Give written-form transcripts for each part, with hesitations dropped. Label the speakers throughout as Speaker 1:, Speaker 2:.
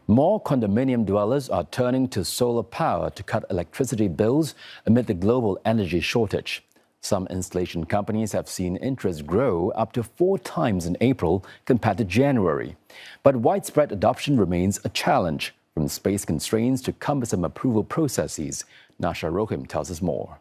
Speaker 1: More condominium dwellers are turning to solar power to cut electricity bills amid the global energy shortage. Some installation companies have seen interest grow up to 4 times in April compared to January. But widespread adoption remains a challenge, from space constraints to cumbersome approval processes. Nasha Rohim tells us more.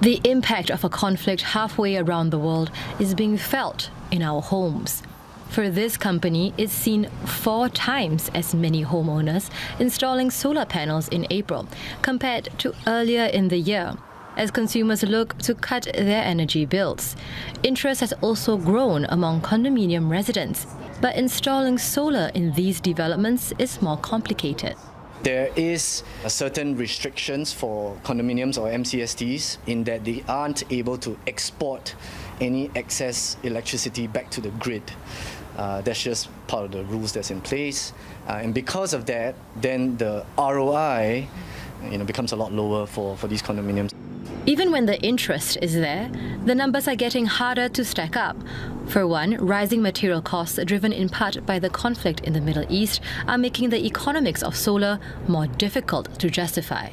Speaker 2: The impact of a conflict halfway around the world is being felt in our homes. For this company, it's seen 4 times as many homeowners installing solar panels in April compared to earlier in the year, as consumers look to cut their energy bills. Interest has also grown among condominium residents, but installing solar in these developments is more complicated.
Speaker 3: There is certain restrictions for condominiums or MCSTs in that they aren't able to export any excess electricity back to the grid. That's just part of the rules that's in place. And because of that, then the ROI becomes a lot lower for these condominiums.
Speaker 2: Even when the interest is there, the numbers are getting harder to stack up. For one, rising material costs driven in part by the conflict in the Middle East are making the economics of solar more difficult to justify.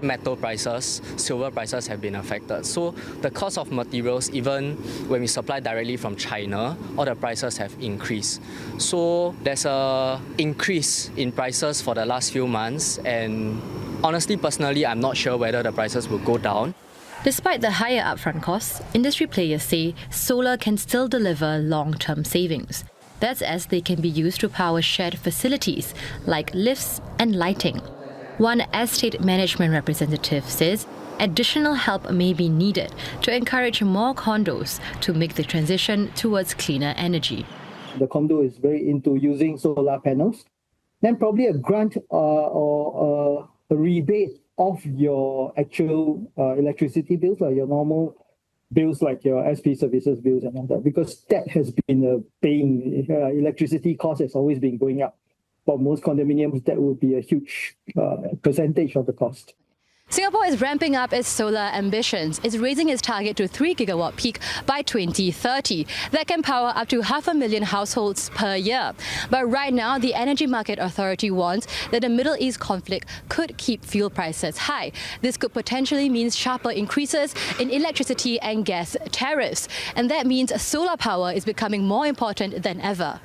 Speaker 4: Metal prices, silver prices have been affected. So the cost of materials, even when we supply directly from China, all the prices have increased. So there's an increase in prices for the last few months, and honestly, personally, I'm not sure whether the prices will go down.
Speaker 2: Despite the higher upfront costs, industry players say solar can still deliver long-term savings. That's as they can be used to power shared facilities like lifts and lighting. One estate management representative says additional help may be needed to encourage more condos to make the transition towards cleaner energy.
Speaker 5: The condo is very into using solar panels, then probably a grant or a rebate of your actual electricity bills, like your normal bills like your SP services bills and all that, because that has been paying electricity cost has always been going up. For most condominiums, that would be a huge percentage of the cost.
Speaker 2: Singapore is ramping up its solar ambitions. It's raising its target to 3 gigawatt peak by 2030. That can power up to 500,000 households per year. But right now, the Energy Market Authority warns that the Middle East conflict could keep fuel prices high. This could potentially mean sharper increases in electricity and gas tariffs. And that means solar power is becoming more important than ever.